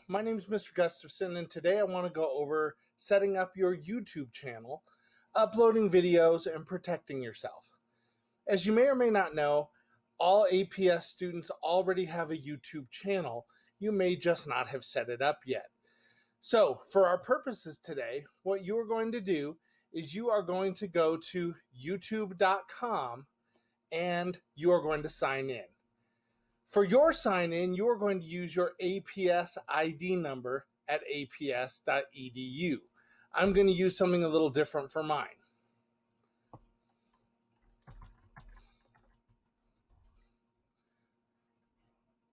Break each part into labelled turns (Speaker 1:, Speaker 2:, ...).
Speaker 1: my name is Mr. Gustafson, and today I want to go over setting up your YouTube channel, uploading videos, and protecting yourself. As you may or may not know, all APS students already have a YouTube channel. You may just not have set it up yet. So for our purposes today, what you are going to do is you are going to go to youtube.com and you are going to sign in. For your sign in, you are going to use your APS ID number at aps.edu. I'm going to use something a little different for mine.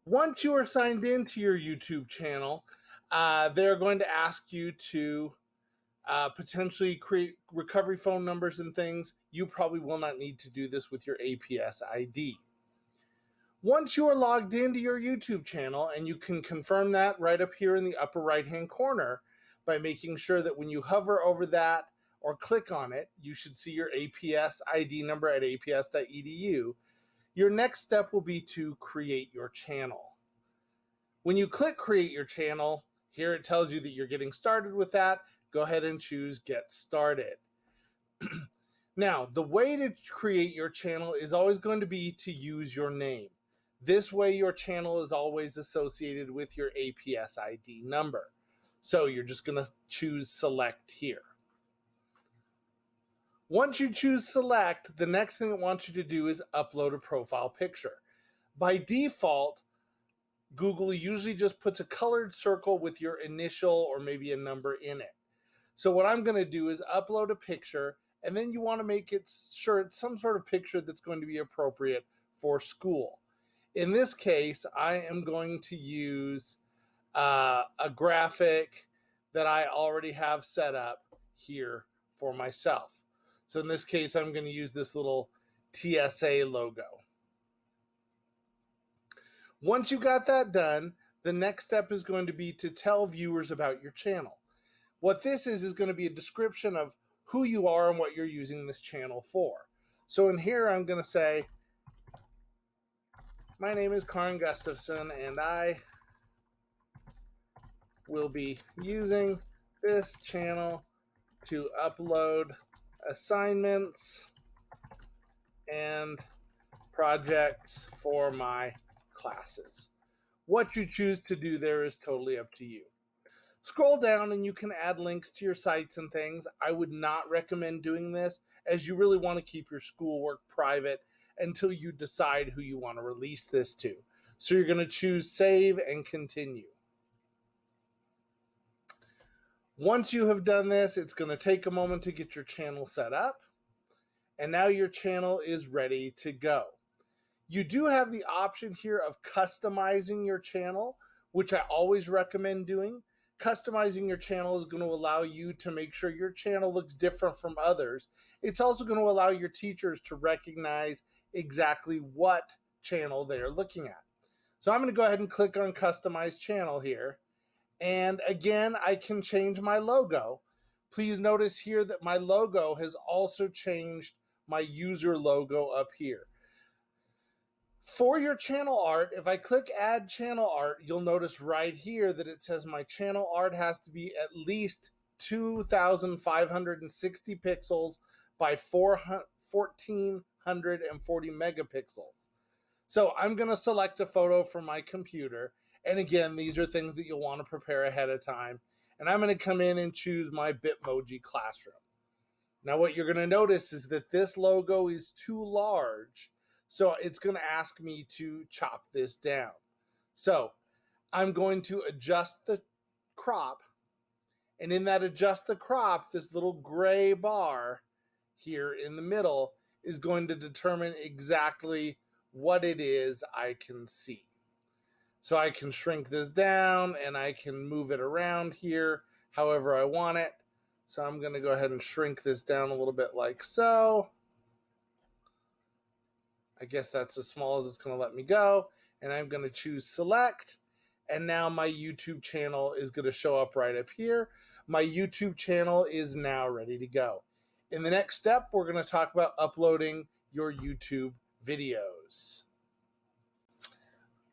Speaker 1: Once you are signed into your YouTube channel, they're going to ask you to potentially create recovery phone numbers and things. You probably will not need to do this with your APS ID. Once you are logged into your YouTube channel, and you can confirm that right up here in the upper right-hand corner by making sure that when you hover over that or click on it, you should see your APS ID number at aps.edu. Your next step will be to create your channel. When you click create your channel, here it tells you that you're getting started with that. Go ahead and choose get started. Now, the way to create your channel is always going to be to use your name. This way your channel is always associated with your APS ID number. So you're just going to choose select here. Once you choose select, the next thing it wants you to do is upload a profile picture. By default, Google usually just puts a colored circle with your initial or maybe a number in it. So what I'm going to do is upload a picture, and then you want to make it sure it's some sort of picture that's going to be appropriate for school. In this case, I am going to use a graphic that I already have set up here for myself. So in this case, I'm going to use this little TSA logo. Once you got that done, the next step is going to be to tell viewers about your channel. What this is going to be a description of who you are and what you're using this channel for. So in here, I'm going to say, my name is Karin Gustafson, and I will be using this channel to upload assignments and projects for my classes. What you choose to do there is totally up to you. Scroll down and you can add links to your sites and things. I would not recommend doing this, as you really want to keep your schoolwork private until you decide who you want to release this to. So you're going to choose save and continue. Once you have done this, it's going to take a moment to get your channel set up. And now your channel is ready to go. You do have the option here of customizing your channel, which I always recommend doing. Customizing your channel is going to allow you to make sure your channel looks different from others. It's also going to allow your teachers to recognize exactly what channel they're looking at. So I'm going to go ahead and click on Customize Channel here. And again, I can change my logo. Please notice here that my logo has also changed my user logo up here. For your channel art, if I click Add Channel Art, you'll notice right here that it says my channel art has to be at least 2,560 pixels by 1,440 megapixels. So I'm going to select a photo from my computer. And again, these are things that you'll want to prepare ahead of time. And I'm going to come in and choose my Bitmoji Classroom. Now what you're going to notice is that this logo is too large. So it's going to ask me to chop this down. So I'm going to adjust the crop. And in that adjust the crop, this little gray bar here in the middle is going to determine exactly what it is I can see. So I can shrink this down and I can move it around here however I want it. So I'm going to go ahead and shrink this down a little bit like so. I guess that's as small as it's going to let me go. And I'm going to choose select. And now my YouTube channel is going to show up right up here. My YouTube channel is now ready to go. In the next step, we're going to talk about uploading your YouTube videos.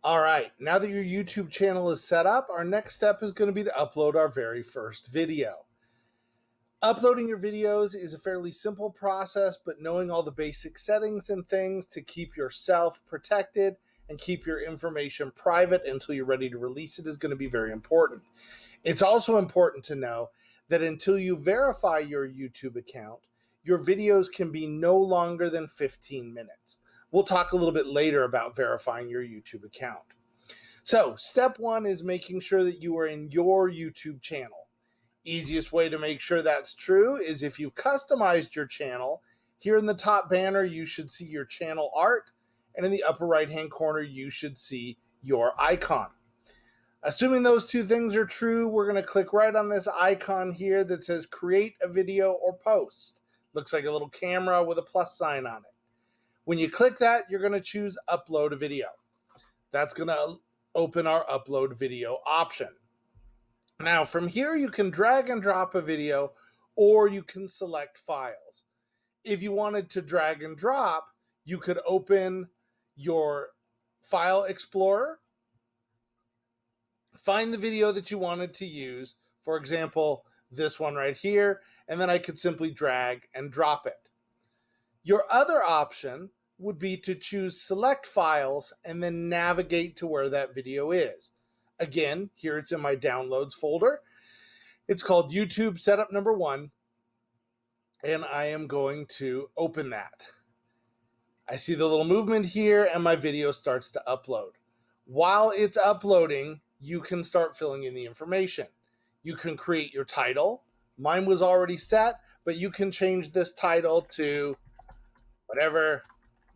Speaker 1: All right, now that your YouTube channel is set up, our next step is going to be to upload our very first video. Uploading your videos is a fairly simple process, but knowing all the basic settings and things to keep yourself protected and keep your information private until you're ready to release it is going to be very important. It's also important to know that until you verify your YouTube account, your videos can be no longer than 15 minutes. We'll talk a little bit later about verifying your YouTube account. So, step one is making sure that you are in your YouTube channel. Easiest way to make sure that's true is if you've customized your channel. Here in the top banner, you should see your channel art, and in the upper right-hand corner, you should see your icon. Assuming those two things are true, we're going to click right on this icon here that says create a video or post. Looks like a little camera with a plus sign on it. When you click that, you're going to choose upload a video. That's going to open our upload video option. Now, from here, you can drag and drop a video, or you can select files. If you wanted to drag and drop, you could open your File Explorer, find the video that you wanted to use, for example, this one right here, and then I could simply drag and drop it. Your other option would be to choose Select Files and then navigate to where that video is. Again, here it's in my Downloads folder. It's called YouTube Setup Number 1, and I am going to open that. I see the little movement here, and my video starts to upload. While it's uploading, you can start filling in the information. You can create your title. Mine was already set, but you can change this title to whatever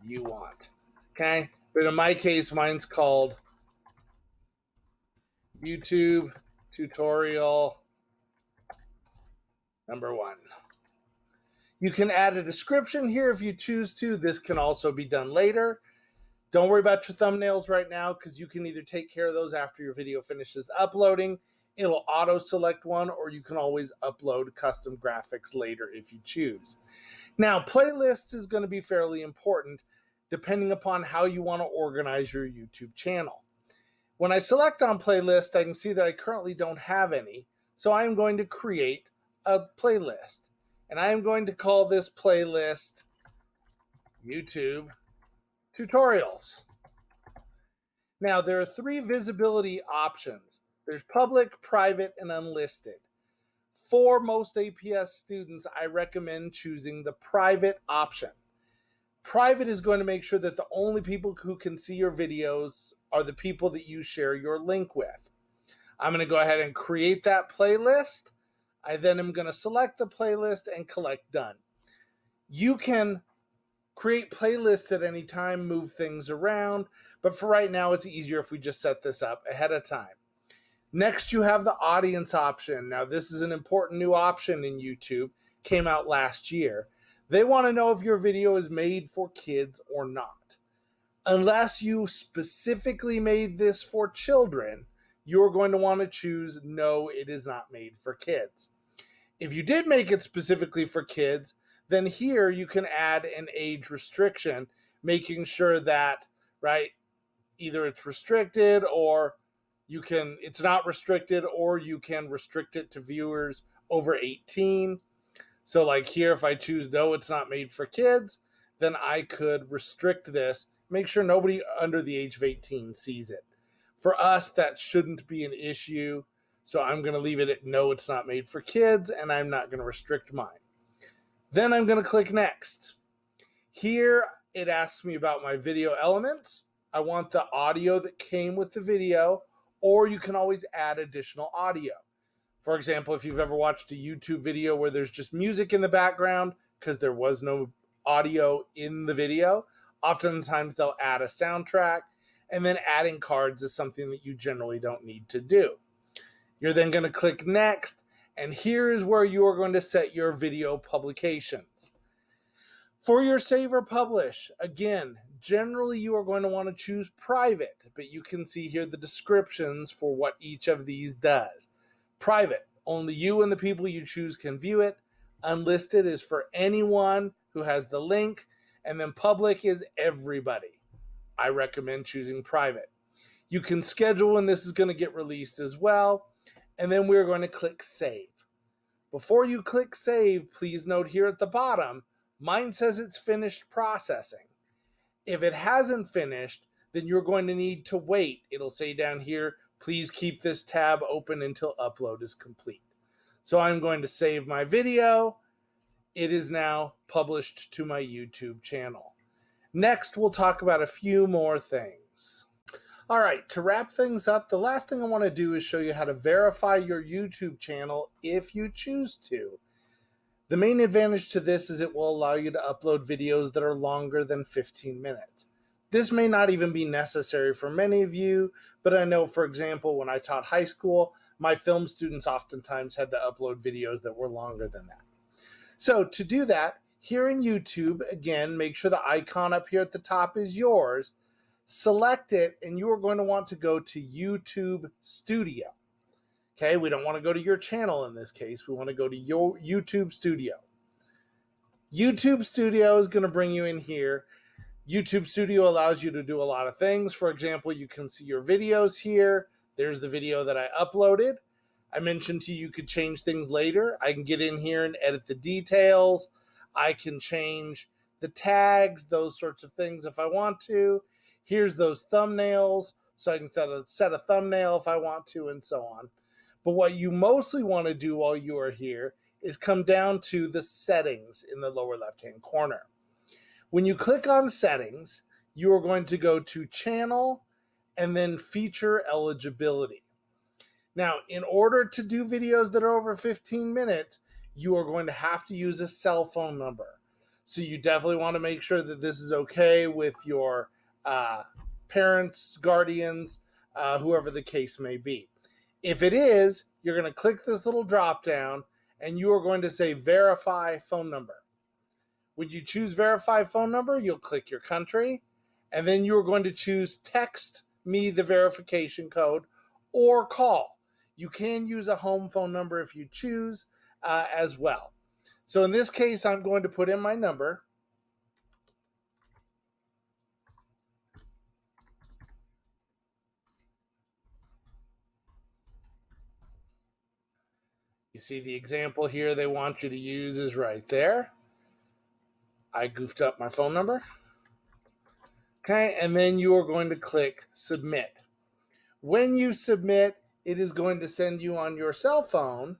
Speaker 1: you want. Okay? But in my case, mine's called YouTube Tutorial Number 1. You can add a description here if you choose to. This can also be done later. Don't worry about your thumbnails right now because you can either take care of those after your video finishes uploading. It'll auto-select one, or you can always upload custom graphics later if you choose. Now, playlists is going to be fairly important depending upon how you want to organize your YouTube channel. When I select on playlist, I can see that I currently don't have any, so I am going to create a playlist. And I am going to call this playlist YouTube Tutorials. Now, there are 3 visibility options. There's public, private, and unlisted. For most APS students, I recommend choosing the private option. Private is going to make sure that the only people who can see your videos are the people that you share your link with. I'm going to go ahead and create that playlist. I then am going to select the playlist and click Done. You can create playlists at any time, move things around, but for right now, it's easier if we just set this up ahead of time. Next, you have the audience option. Now, this is an important new option in YouTube, came out last year. They want to know if your video is made for kids or not. Unless you specifically made this for children, you're going to want to choose no, it is not made for kids. If you did make it specifically for kids, then here you can add an age restriction, making sure that, right, either it's restricted or it's not restricted, or you can restrict it to viewers over 18. So like here, if I choose no, it's not made for kids, then I could restrict this, make sure nobody under the age of 18 sees it. For us, that shouldn't be an issue. So I'm going to leave it at no, it's not made for kids, and I'm not going to restrict mine. Then I'm going to click next. Here, it asks me about my video elements. I want the audio that came with the video, or you can always add additional audio. For example, if you've ever watched a YouTube video where there's just music in the background because there was no audio in the video, oftentimes they'll add a soundtrack, and then adding cards is something that you generally don't need to do. You're then going to click next, and here is where you are going to set your video publications. For your save or publish, again, generally you are going to want to choose private, but you can see here the descriptions for what each of these does. Private, only you and the people you choose can view it. Unlisted is for anyone who has the link, and then public is everybody. I recommend choosing private. You can schedule when this is going to get released as well. And then we're going to click save. Before you click save, please note here at the bottom, mine says it's finished processing. If it hasn't finished, then you're going to need to wait. It'll say down here, please keep this tab open until upload is complete. So I'm going to save my video. It is now published to my YouTube channel. Next, we'll talk about a few more things. All right, to wrap things up, the last thing I want to do is show you how to verify your YouTube channel if you choose to. The main advantage to this is it will allow you to upload videos that are longer than 15 minutes. This may not even be necessary for many of you, but I know, for example, when I taught high school, my film students oftentimes had to upload videos that were longer than that. So to do that, here in YouTube, again, make sure the icon up here at the top is yours. Select it, and you are going to want to go to YouTube Studio. Okay, we don't want to go to your channel in this case. We want to go to your YouTube Studio. YouTube Studio is going to bring you in here. YouTube Studio allows you to do a lot of things. For example, you can see your videos here. There's the video that I uploaded. I mentioned to you could change things later. I can get in here and edit the details. I can change the tags, those sorts of things if I want to. Here's those thumbnails, so I can set a thumbnail if I want to, and so on. But what you mostly want to do while you are here is come down to the settings in the lower left-hand corner. When you click on settings, you are going to go to channel and then feature eligibility. Now, in order to do videos that are over 15 minutes, you are going to have to use a cell phone number. So you definitely want to make sure that this is okay with your parents, guardians, whoever the case may be. If it is, you're going to click this little drop down and you are going to say verify phone number. When you choose verify phone number, you'll click your country, and then you're going to choose text me the verification code or call. You can use a home phone number if you choose as well. So in this case, I'm going to put in my number. You see the example here they want you to use is right there. I goofed up my phone number. Okay, and then you are going to click submit. When you submit, it is going to send you on your cell phone,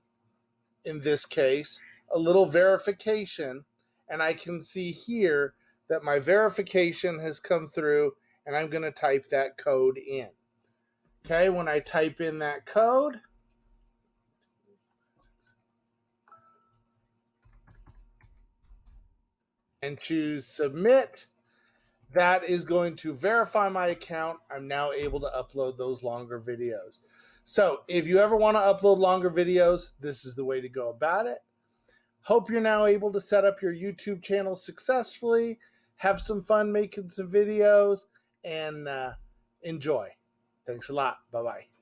Speaker 1: in this case, a little verification, and I can see here that my verification has come through, and I'm going to type that code in. Okay, when I type in that code, and choose submit, that is going to verify my account. I'm now able to upload those longer videos. So if you ever want to upload longer videos, this is the way to go about it. Hope you're now able to set up your YouTube channel successfully, have some fun making some videos, and enjoy. Thanks a lot. Bye-bye.